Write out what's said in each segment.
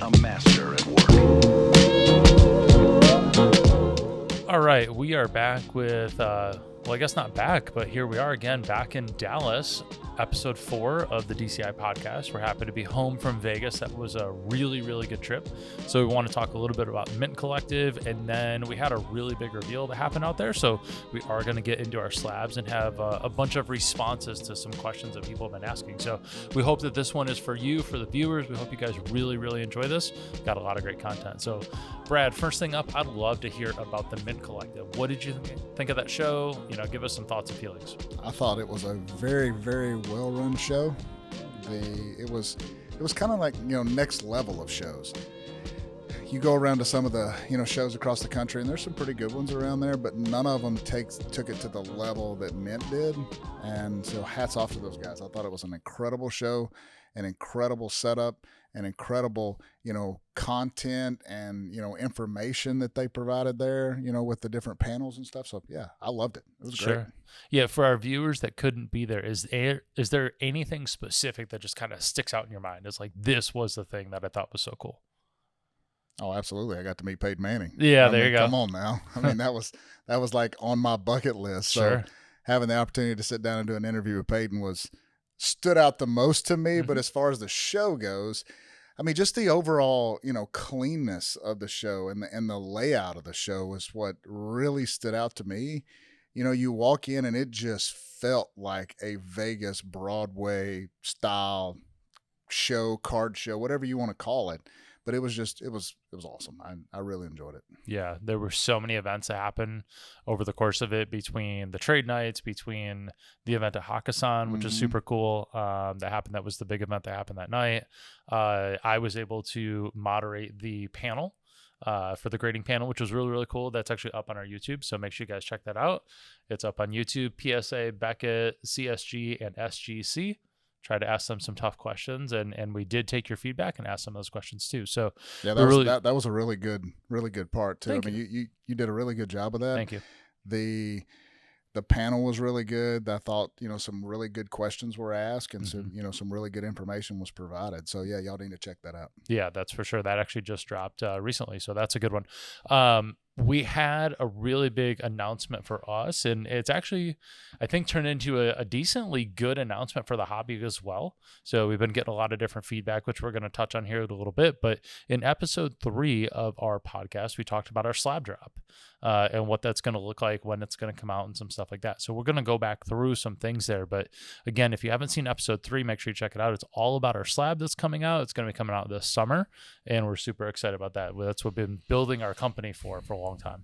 a master at work. All right, we are back with, well, I guess not back, but here we are again, back in Dallas, episode 4 of the DCI Podcast. We're happy to be home from Vegas. That was a really, really good trip. So we want to talk a little bit about Mint Collective, and then we had a really big reveal that happened out there. So we are going to get into our slabs and have a bunch of responses to some questions that people have been asking. So we hope that this one is for you, for the viewers. We hope you guys really, really enjoy this. Got a lot of great content. So Brad, first thing up, I'd love to hear about the Mint Collective. What did you think of that show? You know, give us some thoughts and feelings. I thought it was a very, very well-run show. It was kind of like, next level of shows. You go around to some of the, shows across the country, and there's some pretty good ones around there, but none of them took it to the level that Mint did. And so hats off to those guys. I thought it was an incredible show, an incredible setup, an incredible, content and, information that they provided there, with the different panels and stuff. So yeah, I loved it. It was great. Yeah. For our viewers that couldn't be there, is there anything specific that just kind of sticks out in your mind? It's like, this was the thing that I thought was so cool. Oh, absolutely. I got to meet Peyton Manning. Yeah, there you go. Come on now. I mean, that was like on my bucket list. So having the opportunity to sit down and do an interview with Peyton stood out the most to me. Mm-hmm. But as far as the show goes, I mean, just the overall, cleanness of the show and the layout of the show was what really stood out to me. You walk in and it just felt like a Vegas Broadway style show, card show, whatever you want to call it. But it was awesome. I really enjoyed it. Yeah, there were so many events that happened over the course of it, between the trade nights, between the event at Hakkasan, which is super cool. That was the big event that happened that night. I was able to moderate the panel for the grading panel, which was really, really cool. That's actually up on our YouTube, so make sure you guys check that out. It's up on YouTube. PSA, Beckett, CSG, and SGC. Try to ask them some tough questions, and we did take your feedback and ask some of those questions too. So yeah, that was a really good part too. You did a really good job of that. Thank you. The panel was really good. I thought, some really good questions were asked, and some really good information was provided. So yeah, y'all need to check that out. Yeah, that's for sure. That actually just dropped recently, so that's a good one. We had a really big announcement for us, and it's actually, I think, turned into a decently good announcement for the hobby as well. So we've been getting a lot of different feedback, which we're going to touch on here in a little bit. But in episode 3 of our podcast, we talked about our slab drop and what that's going to look like, when it's going to come out, and some stuff like that. So we're going to go back through some things there. But again, if you haven't seen episode 3, make sure you check it out. It's all about our slab that's coming out. It's going to be coming out this summer, and we're super excited about that. That's what we've been building our company for a long time.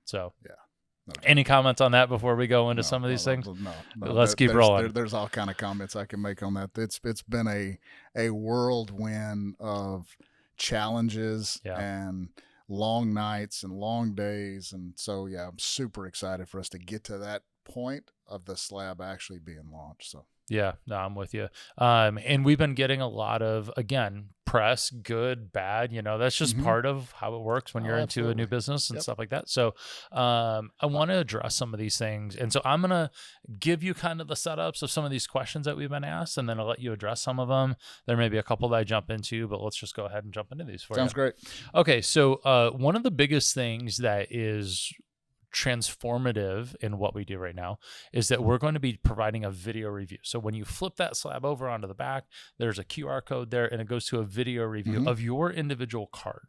So yeah. Any comments on that before we go into some of these things? No. Let's keep rolling. There's all kind of comments I can make on that. It's been a whirlwind of challenges and long nights and long days. And so, yeah, I'm super excited for us to get to that point of the slab actually being launched. So. Yeah, no, I'm with you. And we've been getting a lot of, again, press, good, bad, that's just part of how it works when you're into a new business and stuff like that. So I want to address some of these things. And so I'm going to give you kind of the setups of some of these questions that we've been asked, and then I'll let you address some of them. There may be a couple that I jump into, but let's just go ahead and jump into these for you. Sounds great. Okay, so one of the biggest things that is transformative in what we do right now is that we're going to be providing a video review. So when you flip that slab over onto the back, there's a QR code there, and it goes to a video review of your individual card.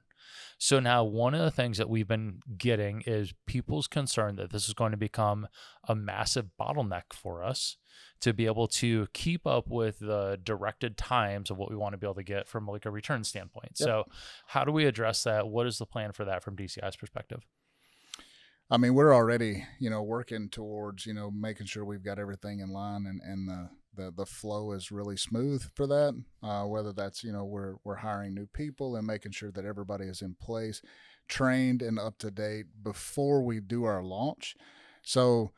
So now one of the things that we've been getting is people's concern that this is going to become a massive bottleneck for us to be able to keep up with the directed times of what we want to be able to get from like a return standpoint. Yep. So how do we address that? What is the plan for that from DCI's perspective? I mean, we're already, working towards, making sure we've got everything in line, and the flow is really smooth for that. Whether that's, we're hiring new people and making sure that everybody is in place, trained and up to date before we do our launch. So,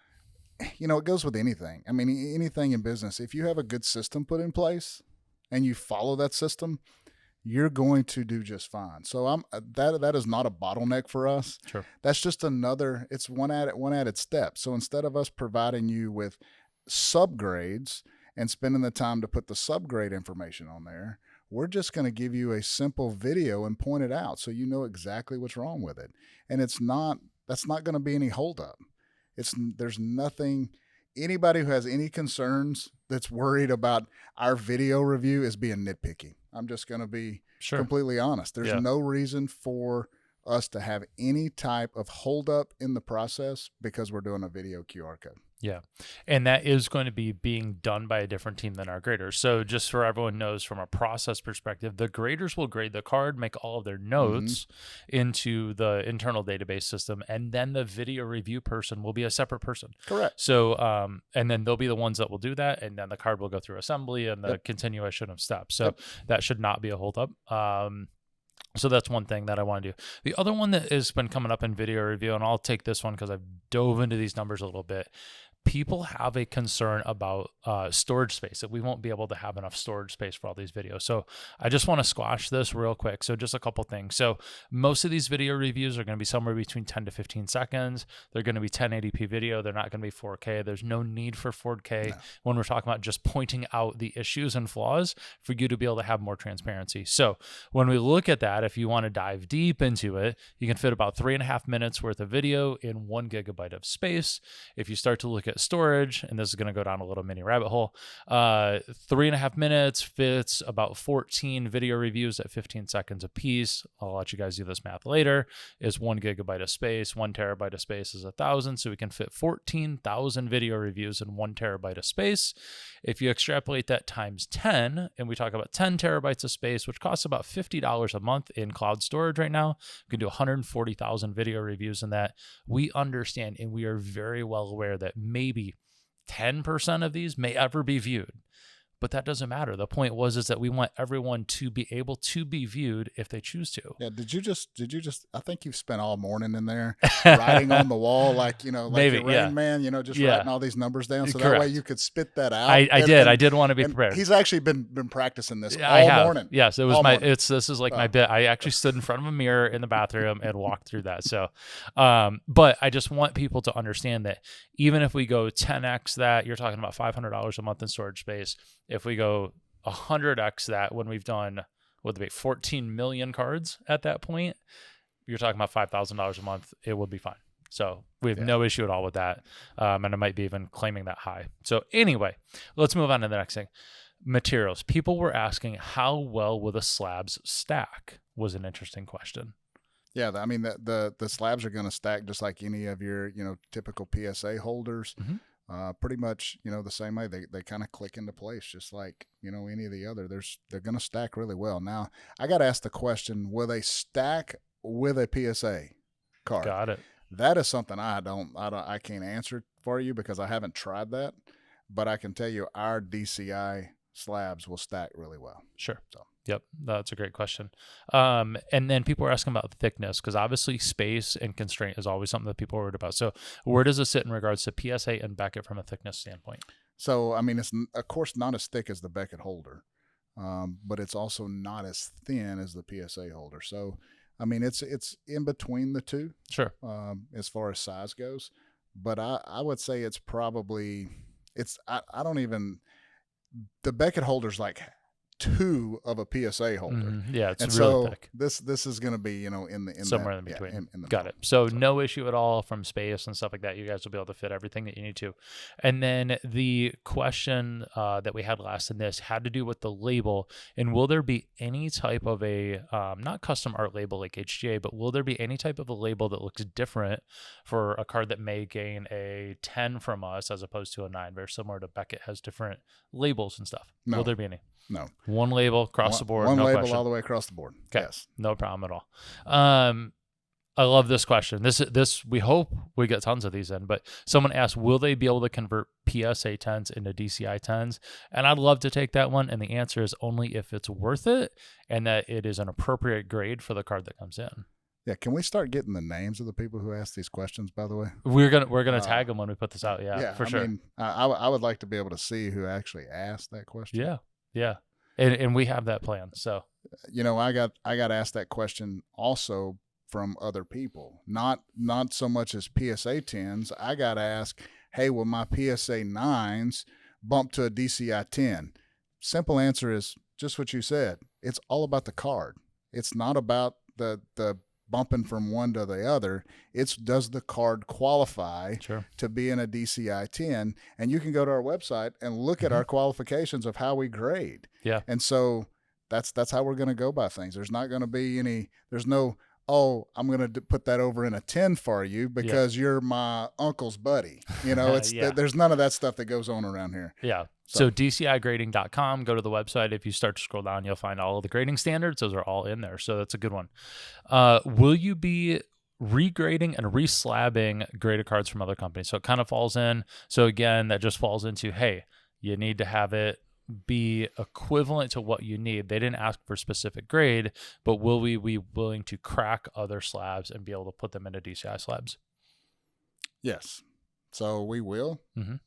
it goes with anything. I mean, anything in business, if you have a good system put in place and you follow that system, you're going to do just fine. So that is not a bottleneck for us. Sure. That's just it's one added step. So instead of us providing you with subgrades and spending the time to put the subgrade information on there, we're just going to give you a simple video and point it out so you know exactly what's wrong with it. And that's not going to be any holdup. There's nothing, anybody who has any concerns that's worried about our video review is being nitpicky. I'm just going to be completely honest. There's no reason for us to have any type of holdup in the process because we're doing a video QR code. Yeah. And that is going to be being done by a different team than our graders. So just so everyone knows, from a process perspective, the graders will grade the card, make all of their notes into the internal database system, and then the video review person will be a separate person. Correct. So, and then they'll be the ones that will do that, and then the card will go through assembly and the continuation of steps. So that should not be a holdup. So that's one thing that I want to do. The other one that has been coming up in video review, and I'll take this one because I've dove into these numbers a little bit. People have a concern about storage space, that we won't be able to have enough storage space for all these videos. So I just want to squash this real quick. So just a couple things. So most of these video reviews are going to be somewhere between 10 to 15 seconds. They're going to be 1080p video. They're not going to be 4K. There's no need for 4K when we're talking about just pointing out the issues and flaws for you to be able to have more transparency. So when we look at that, if you want to dive deep into it, you can fit about 3.5 minutes worth of video in 1 gigabyte of space. If you start to look at storage, and this is going to go down a little mini rabbit hole, 3.5 minutes fits about 14 video reviews at 15 seconds a piece. I'll let you guys do this math later. Is 1 gigabyte of space. 1 terabyte of space is 1,000. So we can fit 14,000 video reviews in 1 terabyte of space. If you extrapolate that times 10, and we talk about 10 terabytes of space, which costs about $50 a month in cloud storage right now, we can do 140,000 video reviews in that. We understand, and we are very well aware that maybe 10% of these may ever be viewed, but that doesn't matter. The point is that we want everyone to be able to be viewed if they choose to. Yeah. Did you just, I think you've spent all morning in there writing on the wall, like, like maybe, your Rain Man, just writing all these numbers down. So that way you could spit that out. I did want to be prepared. He's actually been practicing this all morning. Yes. It was this is like my bit. I actually stood in front of a mirror in the bathroom and walked through that. So, but I just want people to understand that even if we go 10x that, you're talking about $500 a month in storage space. If we go 100x that, when we've done, what would it be, 14 million cards at that point, you're talking about $5,000 a month. It would be fine. So we have no issue at all with that. And I might be even claiming that high. So anyway, let's move on to the next thing. Materials. People were asking, how well will the slabs stack? Was an interesting question. Yeah, I mean, the slabs are going to stack just like any of your, typical PSA holders. Pretty much, the same way. They kind of click into place, just like, any of the other. They're going to stack really well. Now, I got to ask the question, will they stack with a PSA card? Got it. That is something I can't answer for you because I haven't tried that, but I can tell you our DCI slabs will stack really well. Sure. So. Yep, that's a great question. And then people are asking about thickness, because obviously space and constraint is always something that people are worried about. So where does it sit in regards to PSA and Beckett from a thickness standpoint? So, I mean, it's of course not as thick as the Beckett holder, but it's also not as thin as the PSA holder. So, I mean, it's in between the two. Sure. As far as size goes. But I would say it's probably, I don't even, the Beckett holder's like 2 of a PSA holder. Yeah, it's and really so thick. This is going to be, in somewhere that, in between. In the Got middle. it. So no issue at all from space and stuff like that. You guys will be able to fit everything that you need to. And then the question that we had last in this had to do with the label. And will there be any type of a, not custom art label like HGA, but will there be any type of a label that looks different for a card that may gain a 10 from us as opposed to a 9? Very similar to Beckett has different labels and stuff. No. Will there be any? No. One label across the board. One no label question. all the way across the board. Okay. Yes. No problem at all. I love this question. This we hope we get tons of these in, but someone asked, will they be able to convert PSA 10s into DCI 10s? And I'd love to take that one. And the answer is only if it's worth it and that it is an appropriate grade for the card that comes in. Yeah, can we start getting the names of the people who ask these questions, by the way? We're gonna tag them when we put this out. Yeah, for sure. I mean, I would like to be able to see who actually asked that question. Yeah. And we have that plan. So, I got asked that question also from other people. Not so much as PSA 10s. I got asked, hey, will my PSA 9s bump to a DCI 10? Simple answer is just what you said. It's all about the card. It's not about the bumping from one to the other. It's does the card qualify to be in a DCI 10? And you can go to our website and look at our qualifications of how we grade. Yeah. And so that's how we're going to go by things. There's not going to be there's no, oh, I'm going to put that over in a 10 for you because you're my uncle's buddy. It's there's none of that stuff that goes on around here. Yeah. So DCIgrading.com, go to the website. If you start to scroll down, you'll find all of the grading standards. Those are all in there. So that's a good one. Will you be regrading and reslabbing graded cards from other companies? So it kind of falls in. So again, that just falls into, hey, you need to have it be equivalent to what you need. They didn't ask for specific grade, but will we be willing to crack other slabs and be able to put them into DCI slabs? Yes. So we will.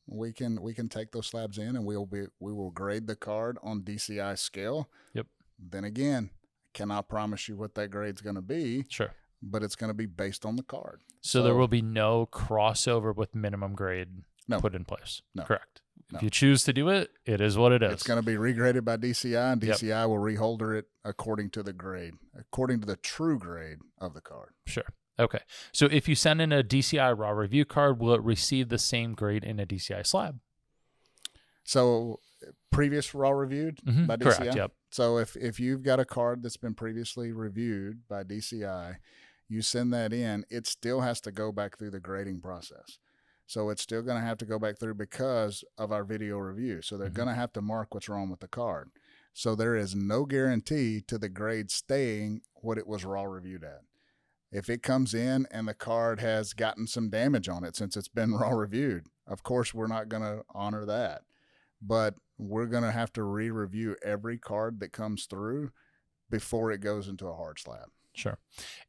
We can take those slabs in, and we will grade the card on DCI scale. Yep. Then again, cannot promise you what that grade's going to be. Sure. But it's going to be based on the card. So there will be no crossover with minimum grade put in place. No. Correct. No. If you choose to do it, it is what it is. It's going to be regraded by DCI, and DCI will reholder it according to the grade, according to the true grade of the card. Sure. Okay. So if you send in a DCI raw review card, will it receive the same grade in a DCI slab? So previous raw reviewed by DCI? Correct, yep. So if you've got a card that's been previously reviewed by DCI, you send that in, it still has to go back through the grading process. So it's still going to have to go back through because of our video review. So they're going to have to mark what's wrong with the card. So there is no guarantee to the grade staying what it was raw reviewed at. If it comes in and the card has gotten some damage on it since it's been raw reviewed, of course, we're not going to honor that. But we're going to have to re-review every card that comes through before it goes into a hard slab. Sure.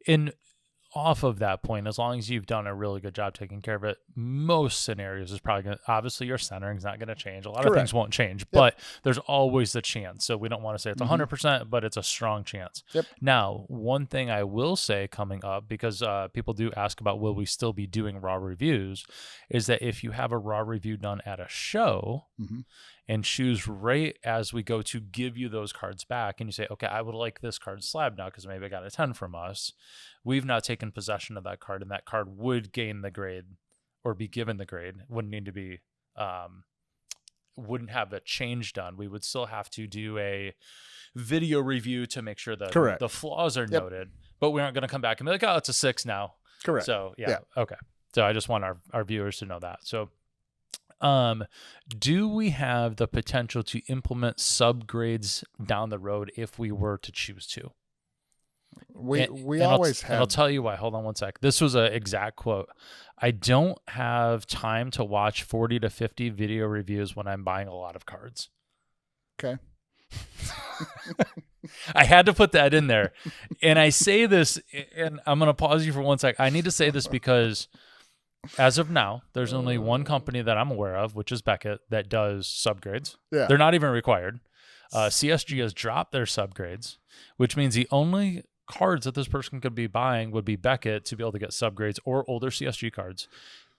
And off of that point, as long as you've done a really good job taking care of it, most scenarios is probably going to, obviously your centering is not going to change. A lot of things won't change, but there's always the chance. So we don't want to say it's 100%, but it's a strong chance. Yep. Now, one thing I will say coming up, because people do ask about will we still be doing raw reviews, is that if you have a raw review done at a show and choose right as we go to give you those cards back, and you say, okay, I would like this card slab now because maybe I got a 10 from us. We've now taken possession of that card, and that card would gain the grade or be given the grade. Wouldn't need to be, wouldn't have a change done. We would still have to do a video review to make sure that the flaws are noted, but we aren't going to come back and be like, oh, it's a 6 now. Correct. So okay. So I just want our viewers to know that. So do we have the potential to implement subgrades down the road if we were to choose to? We always have. And I'll tell you why. Hold on one sec. This was an exact quote. I don't have time to watch 40 to 50 video reviews when I'm buying a lot of cards. Okay. I had to put that in there. And I say this, and I'm going to pause you for one sec. I need to say this because as of now, there's only one company that I'm aware of, which is Beckett, that does subgrades. Yeah. They're not even required. CSG has dropped their subgrades, which means the only cards that this person could be buying would be Beckett to be able to get subgrades or older CSG cards,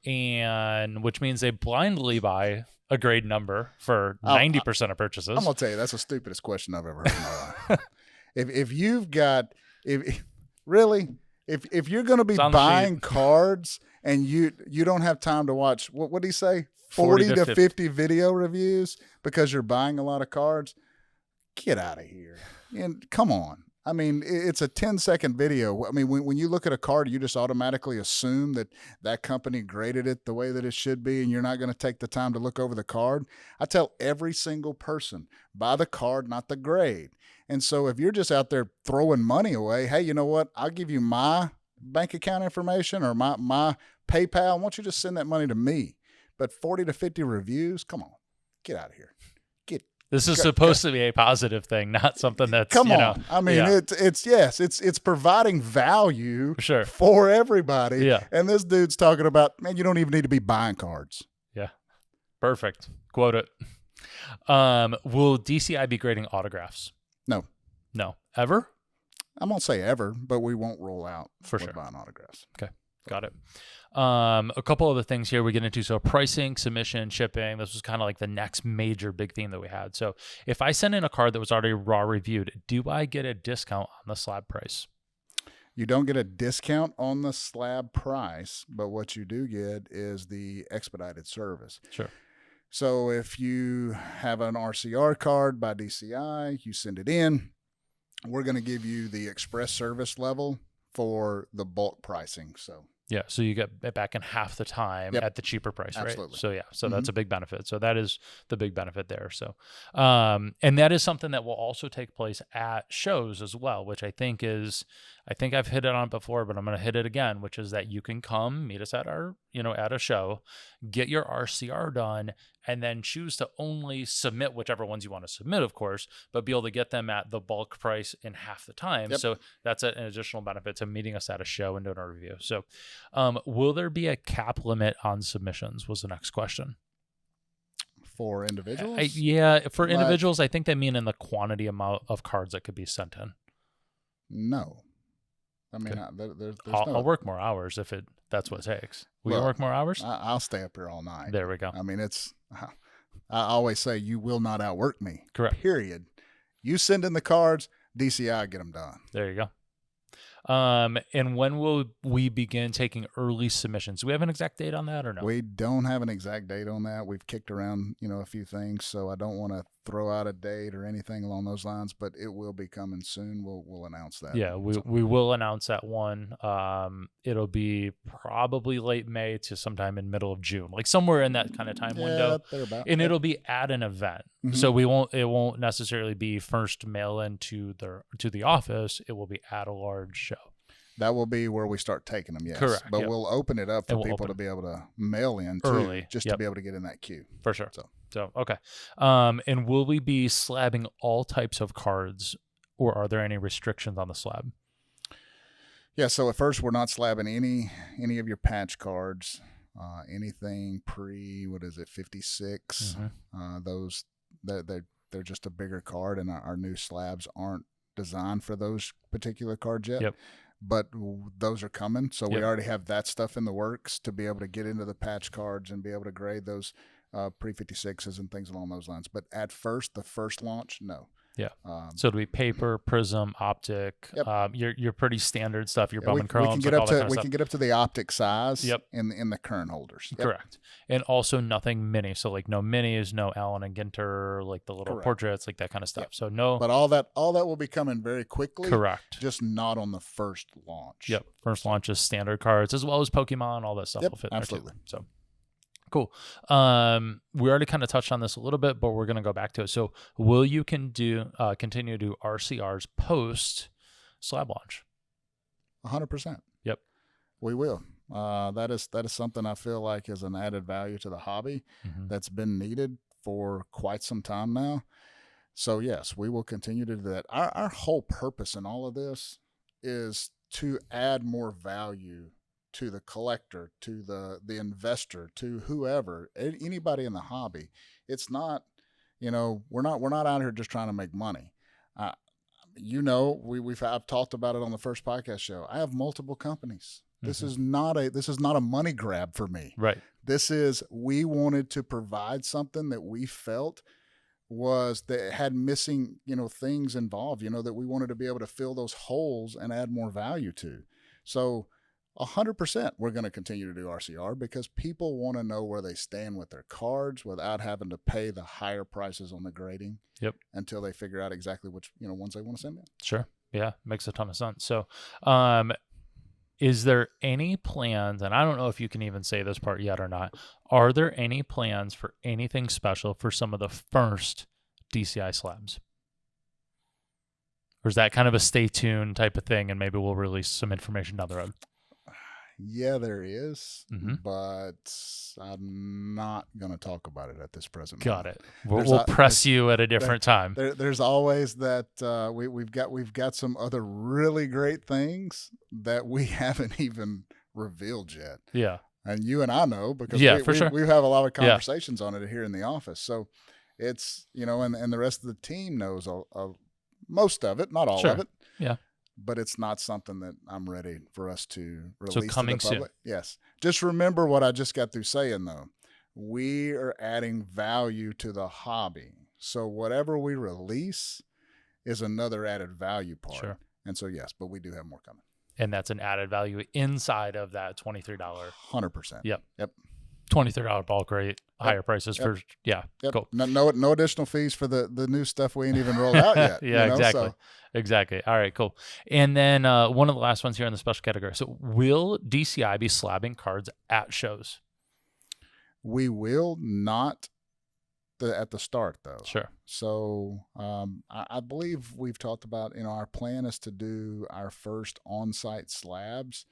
and which means they blindly buy a grade number for 90% of purchases. I'm gonna tell you that's the stupidest question I've ever heard in my life. If you're gonna be buying cards and you don't have time to watch what did he say 40 to 50 video reviews because you're buying a lot of cards, get out of here. And come on. I mean, it's a 10-second video. I mean, when you look at a card, you just automatically assume that company graded it the way that it should be, and you're not going to take the time to look over the card. I tell every single person, buy the card, not the grade. And so if you're just out there throwing money away, hey, you know what? I'll give you my bank account information or my PayPal. I want you to send that money to me. But 40 to 50 reviews, come on, get out of here. This is supposed to be a positive thing, not something that's, come on. I mean, it's providing value for everybody. Yeah. And this dude's talking about, man, you don't even need to be buying cards. Yeah. Perfect. Quote it. Will DCI be grading autographs? No. No. Ever? I won't say ever, but we won't roll out for sure buying autographs. Okay. Got it. A couple other things here we get into. So pricing, submission, shipping. This was kind of like the next major big theme that we had. So if I send in a card that was already raw reviewed, do I get a discount on the slab price? You don't get a discount on the slab price, but what you do get is the expedited service. Sure. So if you have an RCR card by DCI, you send it in, we're going to give you the express service level for the bulk pricing. So yeah, so you get it back in half the time at the cheaper price, Absolutely. Right? So yeah, so that's a big benefit. So that is the big benefit there. So, and that is something that will also take place at shows as well, which I think I've hit it on before, but I'm going to hit it again, which is that you can come meet us at our, at a show, get your RCR done, and then choose to only submit whichever ones you want to submit, of course, but be able to get them at the bulk price in half the time. Yep. So that's an additional benefit to meeting us at a show and doing a review. So will there be a cap limit on submissions was the next question. For individuals? For individuals, I think they mean in the quantity amount of cards that could be sent in. No. I mean, okay. I'll work more hours if that's what it takes. Will you work more hours? I'll stay up here all night. There we go. I mean, I always say you will not outwork me. Correct. Period. You send in the cards, DCI get them done. There you go. And when will we begin taking early submissions? Do we have an exact date on that or no? We don't have an exact date on that. We've kicked around, a few things, so I don't want to throw out a date or anything along those lines, but it will be coming soon. We'll announce that. Yeah, we will announce that one. It'll be probably late May to sometime in middle of June, like somewhere in that kind of time window. Thereabout. And it'll be at an event. Mm-hmm. So it won't necessarily be first mail in to the office. It will be at a large show. That will be where we start taking them, yes. Correct. But we'll open it up for people to be able to mail in early, too, just to be able to get in that queue. For sure. So okay. And will we be slabbing all types of cards, or are there any restrictions on the slab? Yeah, so at first we're not slabbing any of your patch cards, anything pre, 56. Mm-hmm. Those they're just a bigger card, and our new slabs aren't designed for those particular cards yet. Yep. But those are coming, so we already have that stuff in the works to be able to get into the patch cards and be able to grade those pre-56s and things along those lines. But at first, the first launch, no. Yeah. So it'll be paper, prism, optic. Yep. Your pretty standard stuff. Your bum and chrome. We can get up to the optic size. Yep. In the current holders. Yep. Correct. And also nothing mini. So like no minis, no Allen and Ginter, like the little portraits, like that kind of stuff. Yep. So no. But all that will be coming very quickly. Correct. Just not on the first launch. Yep. First launch is standard cards as well as Pokemon. All that stuff will fit. Absolutely. There too. So. Cool. We already kind of touched on this a little bit, but we're going to go back to it. So will you continue to do RCRs post slab launch? 100%. Yep. We will. That is something I feel like is an added value to the hobby that's been needed for quite some time now. So yes, we will continue to do that. Our whole purpose in all of this is to add more value to the collector, to the investor, to whoever, anybody in the hobby. It's not, we're not out here just trying to make money. I've talked about it on the first podcast show. I have multiple companies. This is not a money grab for me. Right. We wanted to provide something that we felt that had missing, things involved, that we wanted to be able to fill those holes and add more value to. So 100% we're going to continue to do RCR because people want to know where they stand with their cards without having to pay the higher prices on the grading. Yep. Until they figure out exactly which, ones they want to send in. Sure. Yeah. Makes a ton of sense. So, is there any plans, and I don't know if you can even say this part yet or not, are there any plans for anything special for some of the first DCI slabs? Or is that kind of a stay tuned type of thing and maybe we'll release some information down the road? Yeah, there is, but I'm not going to talk about it at this present moment. Got it. We'll press you at a different time. There's always that we've got some other really great things that we haven't even revealed yet. Yeah. And you and I know because sure. we have a lot of conversations on it here in the office. So it's, and the rest of the team knows most of it, not all of it. Yeah. but it's not something that I'm ready for us to release coming to the public. soon. Yes. Just remember what I just got through saying, though. We are adding value to the hobby. So whatever we release is another added value part. Sure. And so, yes, but we do have more coming. And that's an added value inside of that $23. 100%. Yep. Yep. $23 bulk rate, higher prices for, cool. No additional fees for the new stuff we ain't even rolled out yet. Yeah, exactly. All right, cool. And then one of the last ones here in the special category. So will DCI be slabbing cards at shows? We will not at the start, though. Sure. So I believe we've talked about, our plan is to do our first on-site slabs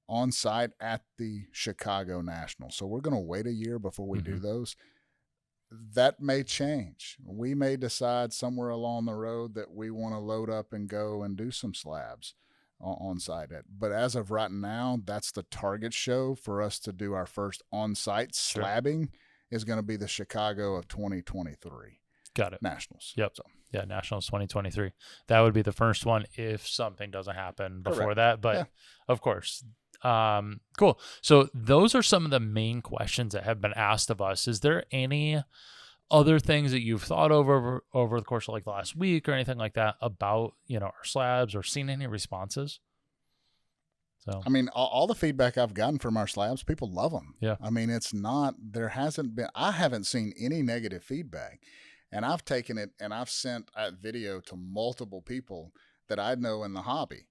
on-site at the Chicago National. So we're going to wait a year before we do those. That may change. We may decide somewhere along the road that we want to load up and go and do some slabs on-site. But as of right now, that's the target show for us to do our first on-site slabbing is going to be the Chicago of 2023. Got it. Nationals. Yep. So. Yeah, Nationals 2023. That would be the first one if something doesn't happen before that. But of course. Cool. So those are some of the main questions that have been asked of us. Is there any other things that you've thought over the course of like the last week or anything like that about, our slabs or seen any responses? So, I mean, all the feedback I've gotten from our slabs, people love them. Yeah. I mean, I haven't seen any negative feedback, and I've taken it and I've sent that video to multiple people that I know in the hobby.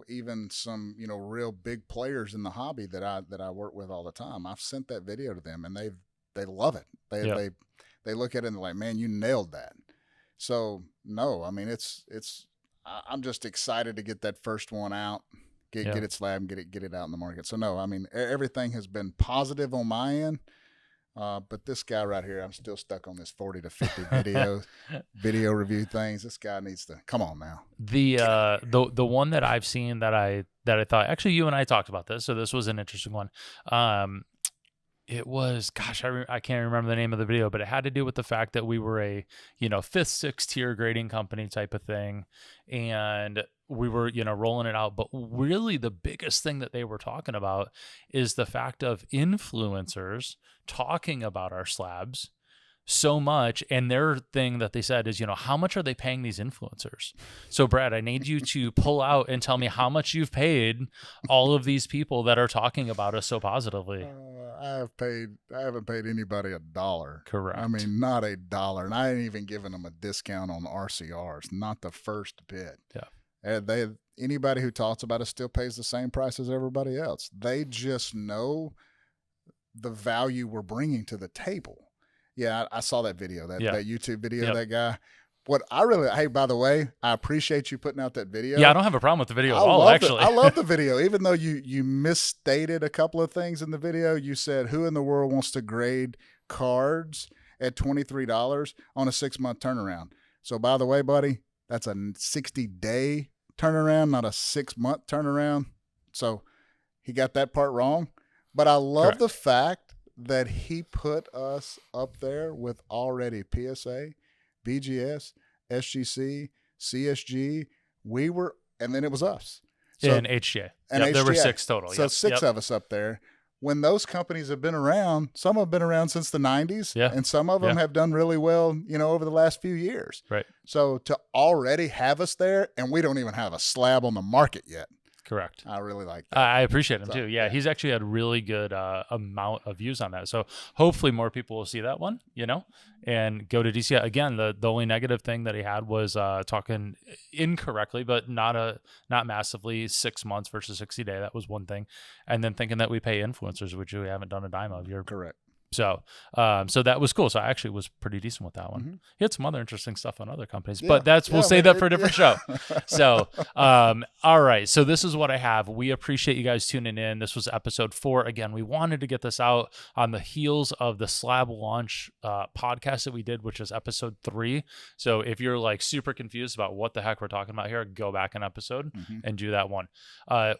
Even some, real big players in the hobby that I work with all the time. I've sent that video to them and they love it. They look at it and they're like, man, you nailed that. So no, I mean, I'm just excited to get that first one out, get it slabbed, get it out in the market. So no, I mean, everything has been positive on my end. But this guy right here, I'm still stuck on this 40 to 50 video review things. This guy needs to come on now. The one that I've seen that I thought, actually you and I talked about this, so this was an interesting one. It was, I can't remember the name of the video, but it had to do with the fact that we were a, 5th, 6th tier grading company type of thing. And we were, rolling it out. But really the biggest thing that they were talking about is the fact of influencers talking about our slabs so much. And their thing that they said is, how much are they paying these influencers? So Brad, I need you to pull out and tell me how much you've paid all of these people that are talking about us so positively. I haven't paid anybody $1. Correct. I mean, not $1. And I ain't even given them a discount on RCRs, not the first bit. Yeah. Anybody who talks about it still pays the same price as everybody else. They just know the value we're bringing to the table. Yeah, I saw that video, that YouTube video, that guy. Hey, by the way, I appreciate you putting out that video. Yeah, I don't have a problem with the video at all, actually. I love the video. Even though you misstated a couple of things in the video, you said, who in the world wants to grade cards at $23 on a 6-month turnaround? So, by the way, buddy, that's a 60-day turnaround, not a 6-month turnaround. So, he got that part wrong. But I love the fact that he put us up there with already PSA, BGS, SGC, CSG. And then it was us. So, and HGA. And there were 6 total. So 6 of us up there. When those companies have been around, some have been around since the 90s, and some of them have done really well, over the last few years. Right. So to already have us there, and we don't even have a slab on the market yet. Correct. I really like that. I appreciate him too. Yeah, he's actually had really good amount of views on that. So hopefully more people will see that one, and go to DCI. Again, the only negative thing that he had was talking incorrectly, but not massively, 6 months versus 60 day. That was one thing. And then thinking that we pay influencers, which we haven't done a dime of. You're correct. So that was cool. So I actually was pretty decent with that one. He had some other interesting stuff on other companies, but we'll save that for a different show. So, all right. So this is what I have. We appreciate you guys tuning in. This was episode 4. Again, we wanted to get this out on the heels of the Slab launch podcast that we did, which is episode 3. So if you're like super confused about what the heck we're talking about here, go back an episode and do that one.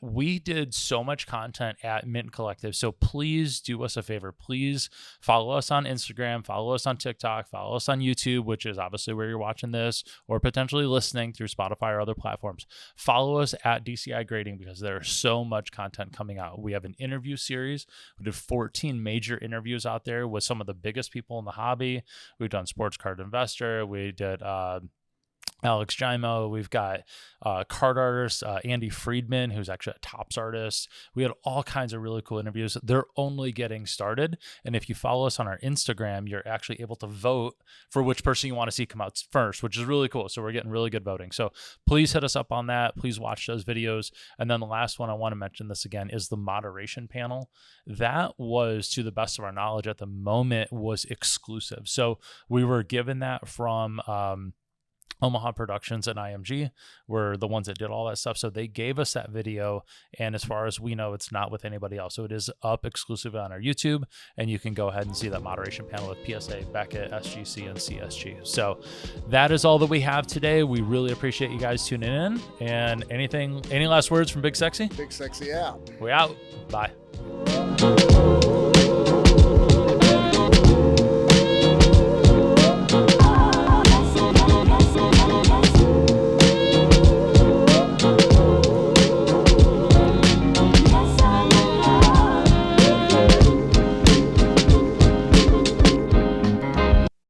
We did so much content at Mint Collective. So please do us a favor. Please follow us on Instagram, follow us on TikTok, follow us on YouTube, which is obviously where you're watching this or potentially listening through Spotify or other platforms. Follow us at DCI Grading because there's so much content coming out. We have an interview series. We did 14 major interviews out there with some of the biggest people in the hobby. We've done Sports Card Investor. We did Alex Jaimo. We've got card artist Andy Friedman, who's actually a Topps artist. We had all kinds of really cool interviews. They're only getting started. And if you follow us on our Instagram, you're actually able to vote for which person you want to see come out first, which is really cool. So we're getting really good voting. So please hit us up on that. Please watch those videos. And then the last one I want to mention this again is the moderation panel. That was, to the best of our knowledge at the moment, was exclusive. So we were given that from Omaha Productions and IMG were the ones that did all that stuff. So they gave us that video. And as far as we know, it's not with anybody else. So it is up exclusively on our YouTube. And you can go ahead and see that moderation panel with PSA, Beckett, SGC, and CSG. So that is all that we have today. We really appreciate you guys tuning in. And any last words from Big Sexy? Big Sexy out. We out. Bye.